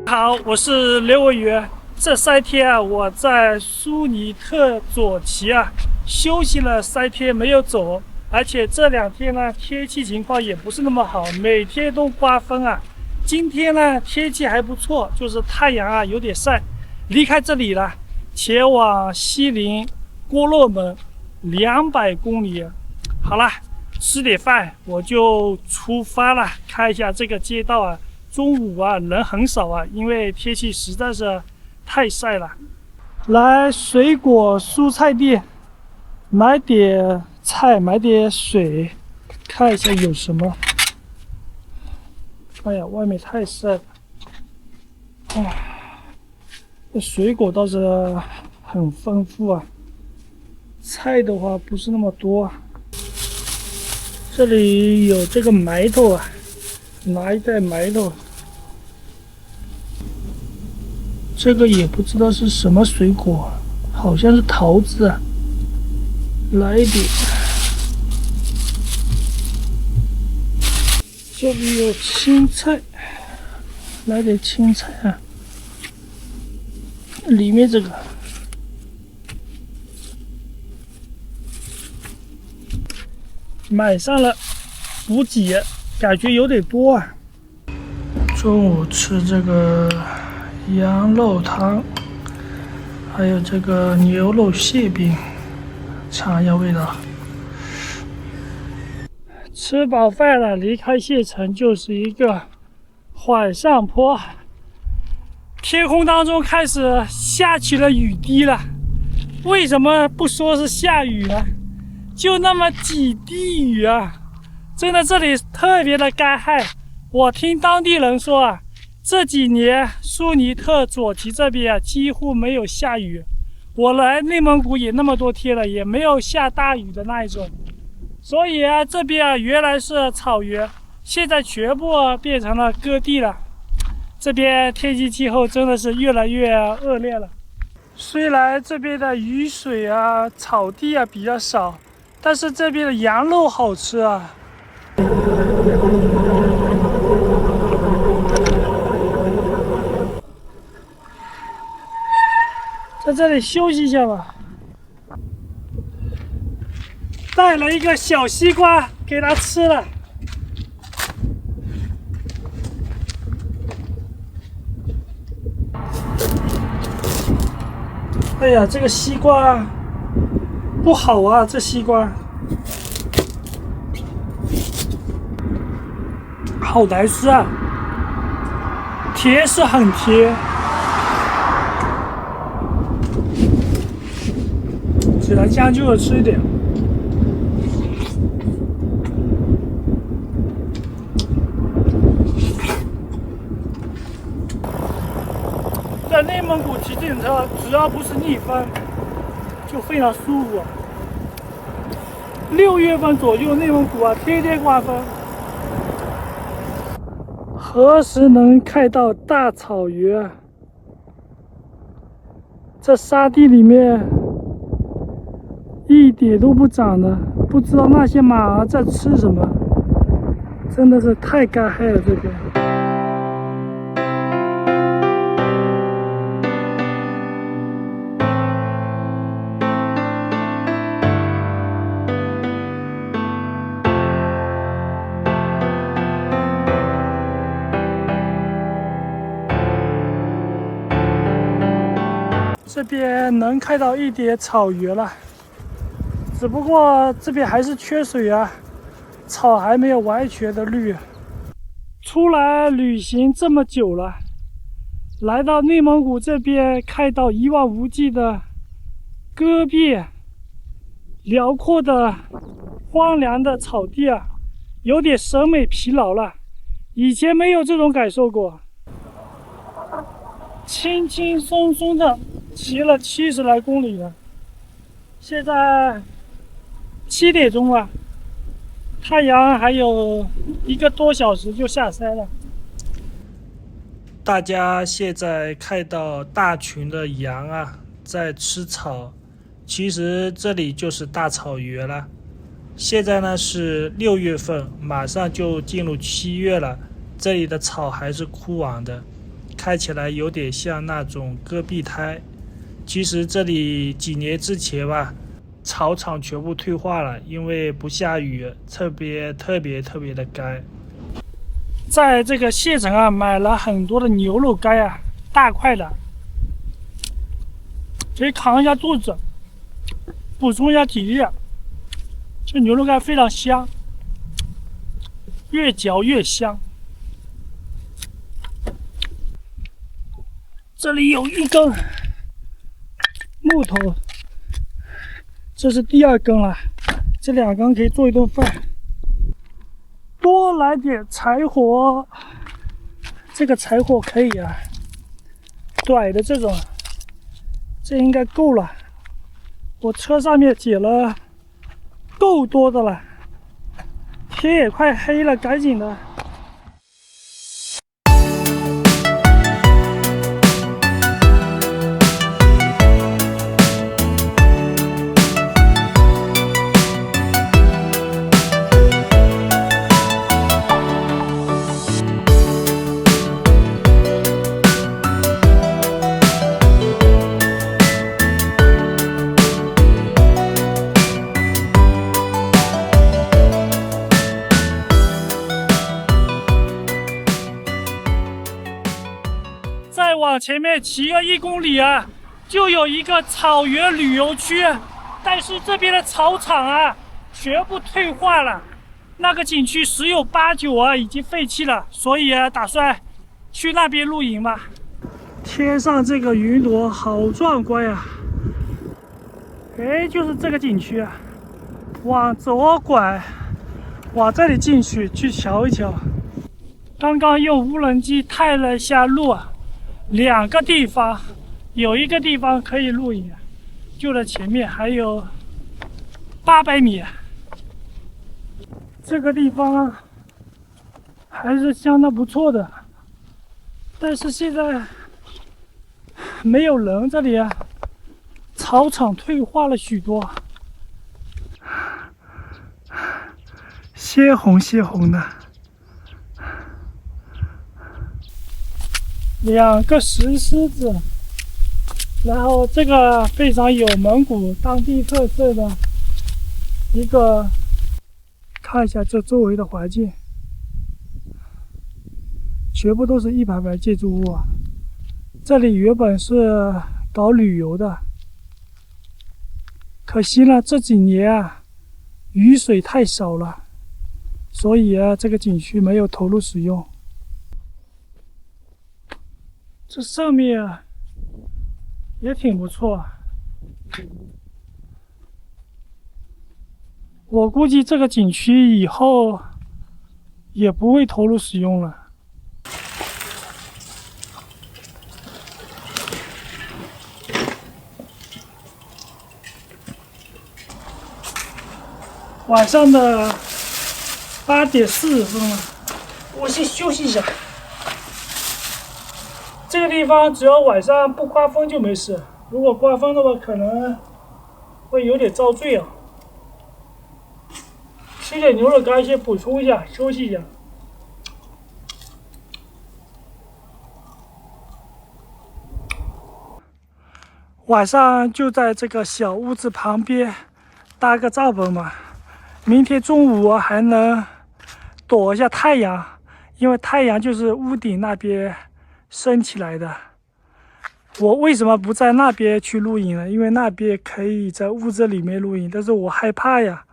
好，我是刘文元。这3天啊，我在苏尼特左旗啊休息了3天，没有走。而且这2天呢，天气情况也不是那么好，每天都刮风啊。今天呢，天气还不错，就是太阳啊有点晒。离开这里了，前往西邻郭勒门200公里。好了，吃点饭我就出发了。看一下这个街道啊。中午啊，人很少啊，因为天气实在是太晒了。来水果蔬菜店买点菜，买点水，看一下有什么。哎呀，外面太晒了。这水果倒是很丰富啊，菜的话不是那么多啊。这里有这个埋头啊，拿一袋埋头。这个也不知道是什么水果，好像是桃子啊。来一点。这里有青菜，来点青菜啊。里面这个买上了补给，感觉有点多啊。中午吃这个羊肉汤，还有这个牛肉蟹饼，尝一下味道。吃饱饭了，离开县城就是一个缓上坡，天空当中开始下起了雨滴了。为什么不说是下雨呢？就那么几滴雨啊，真的这里特别的干旱。我听当地人说啊，这几年苏尼特左旗这边啊几乎没有下雨。我来内蒙古也那么多天了，也没有下大雨的那一种。所以啊，这边啊原来是草原，现在全部变成了戈地了。这边天气气候真的是越来越恶劣了。虽然这边的雨水啊、草地啊比较少，但是这边的羊肉好吃啊。在这里休息一下吧。带了一个小西瓜给它吃了。哎呀，这个西瓜不好啊，这西瓜好难吃啊，甜是很甜。只能将就的吃一点。在内蒙古骑自行车，只要不是逆风，就非常舒服。6月份左右，内蒙古啊，天天刮风。何时能看到大草原？这沙地里面一点都不长的，不知道那些马儿在吃什么，真的是太干旱了这边。这边能看到一点草原了，只不过这边还是缺水啊，草还没有完全的绿。出来旅行这么久了，来到内蒙古这边，看到一望无际的戈壁，辽阔的荒凉的草地啊，有点审美疲劳了。以前没有这种感受过，轻轻松松的骑了70来公里了。现在7点钟了，太阳还有1个多小时就下山了。大家现在看到大群的羊啊在吃草，其实这里就是大草原了。现在呢是6月份，马上就进入7月了，这里的草还是枯黄的，看起来有点像那种戈壁滩。其实这里几年之前吧，草场全部退化了，因为不下雨，特别的干。在这个县城啊，买了很多的牛肉干啊，大块的，可以扛一下肚子，补充一下体力。这牛肉干非常香，越嚼越香。这里有一根木头，这是第2根了，这2根可以做一顿饭。多来点柴火，这个柴火可以啊，短的这种，这应该够了。我车上面捡了够多的了，天也快黑了，赶紧的。再往前面骑个1公里啊，就有一个草原旅游区，但是这边的草场啊，全部退化了。那个景区10有8九啊，已经废弃了，所以啊，打算去那边露营吧。天上这个云朵好壮观呀！哎，就是这个景区啊，往左拐，往这里进去瞧一瞧。刚刚用无人机探了一下路啊。2个地方，有一个地方可以露营，就在前面，还有800米。这个地方还是相当不错的，但是现在没有人，这里啊，草场退化了许多，鲜红的。2个石狮子，然后这个非常有蒙古当地特色的一个，看一下这周围的环境，全部都是一排排建筑物啊。这里原本是搞旅游的，可惜呢这几年啊雨水太少了，所以啊这个景区没有投入使用。这上面啊也挺不错，我估计这个景区以后也不会投入使用了。晚上的8点40分了，我先休息一下。这个地方只要晚上不刮风就没事，如果刮风的话，可能会有点遭罪啊。吃点牛肉干先补充一下，休息一下。晚上就在这个小屋子旁边搭个帐篷嘛，明天中午还能躲一下太阳，因为太阳就是屋顶那边升起来的。我为什么不在那边去露营呢？因为那边可以在屋子里面露营，但是我害怕呀，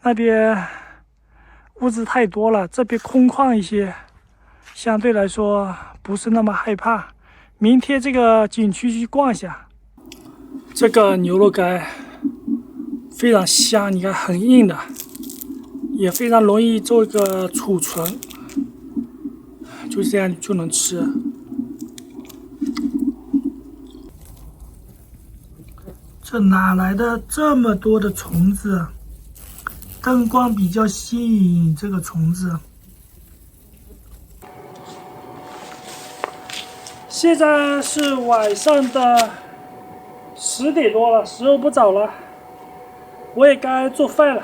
那边屋子太多了，这边空旷一些，相对来说不是那么害怕。明天这个景区去逛一下。这个牛肉干非常香，你看很硬的，也非常容易做一个储存，就这样就能吃。这哪来的这么多的虫子？灯光比较吸引这个虫子。现在是晚上的10点多了，时候不早了，我也该做饭了。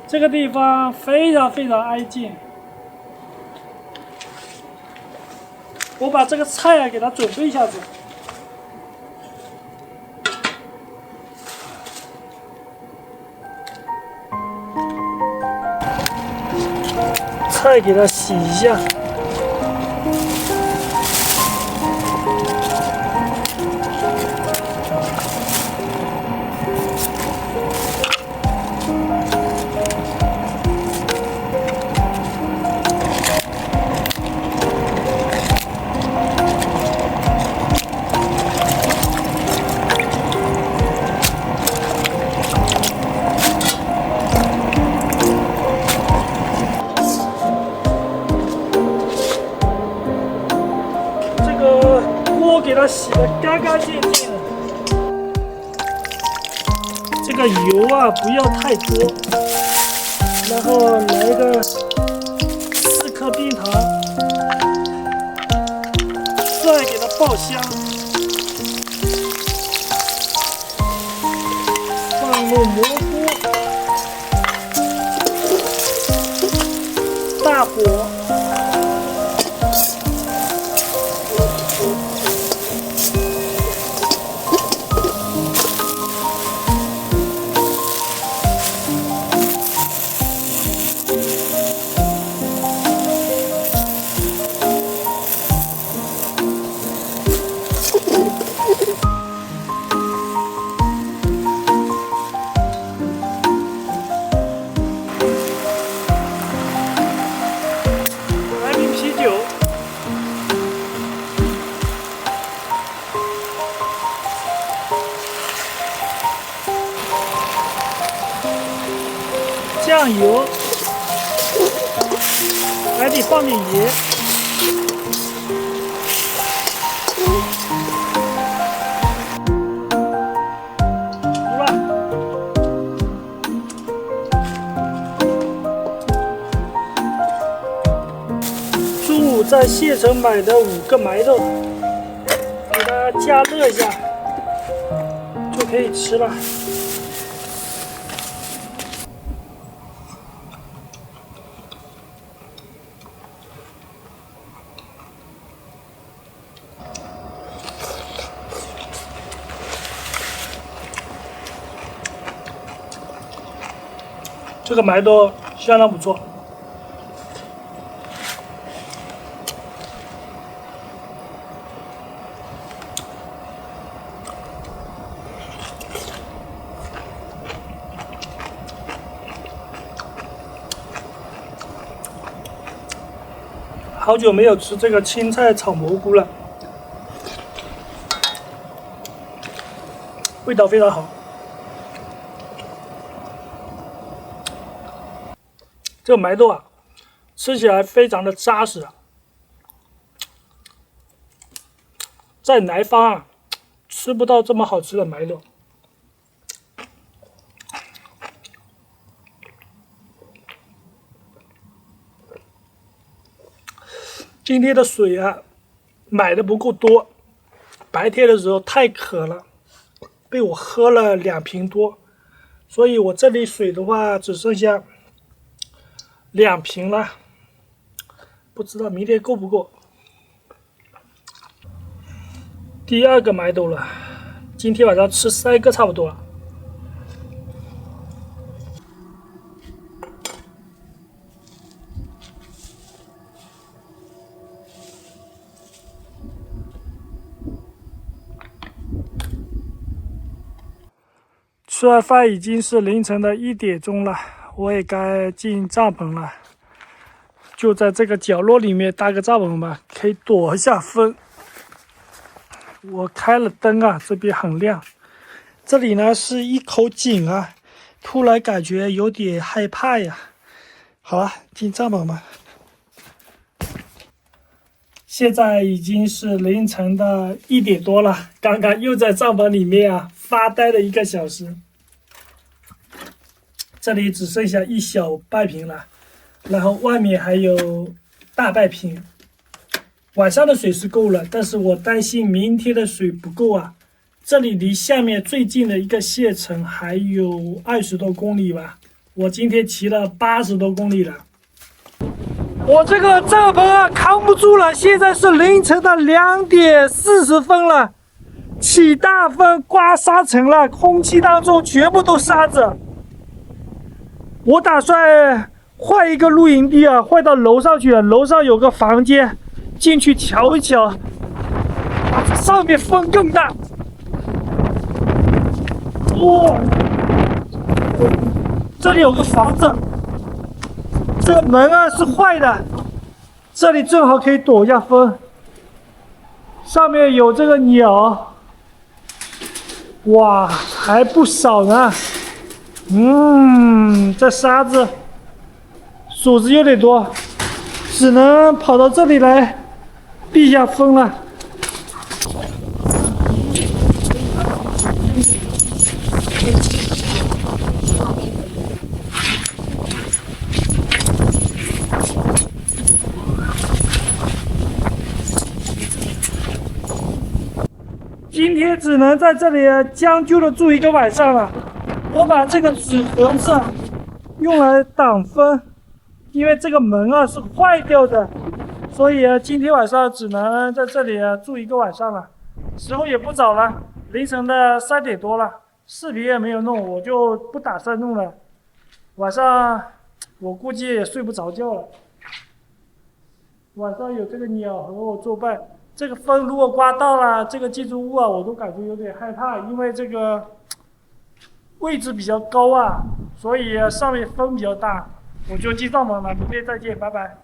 这个地方非常安静。我把这个菜啊给它准备一下子。菜给它洗一下。给它洗得干干净净的，这个油啊不要太多，然后来个4颗冰糖，再给它爆香，放入蘑菇，大火。酱油，还得放点盐，好了，中午在县城买的5个白豆，给它加热一下，就可以吃了。这个白豆相当不错，好久没有吃这个青菜炒蘑菇了，味道非常好。这个白豆啊，吃起来非常的扎实啊，在南方啊，吃不到这么好吃的白豆。今天的水啊，买的不够多，白天的时候太渴了，被我喝了2瓶多，所以我这里水的话只剩下2瓶了，不知道明天够不够。第2个白豆了，今天晚上吃3个差不多了。吃完饭已经是凌晨的1点钟了，我也该进帐篷了。就在这个角落里面搭个帐篷吧，可以躲一下风。我开了灯啊，这边很亮。这里呢是一口井啊，突然感觉有点害怕呀。好了，进帐篷吧。现在已经是凌晨的1点多了，刚刚又在帐篷里面啊发呆了1个小时。这里只剩下1小半瓶了，然后外面还有大半瓶。晚上的水是够了，但是我担心明天的水不够啊。这里离下面最近的一个县城还有20多公里吧，我今天骑了80多公里了。我这个帐篷啊扛不住了，现在是凌晨的2点40分了，起大风，刮沙尘了，空气当中全部都沙子。我打算换一个露营地啊，换到楼上去，楼上有个房间，进去瞧一瞧。上面风更大。哇！这里有个房子，这个门啊是坏的，这里正好可以躲一下风。上面有这个鸟，哇，还不少呢。这沙子数子有点多，只能跑到这里来避一下风了。今天只能在这里将就的住一个晚上了。我把这个纸盒子用来挡风，因为这个门啊是坏掉的，所以今天晚上只能在这里住一个晚上了。时候也不早了，凌晨的3点多了，视频也没有弄，我就不打算弄了。晚上我估计也睡不着觉了。晚上有这个鸟和我作伴，这个风如果刮到了这个建筑物啊，我都感觉有点害怕，因为这个位置比较高啊，所以上面风比较大。我就进帐篷了，明天再见，拜拜。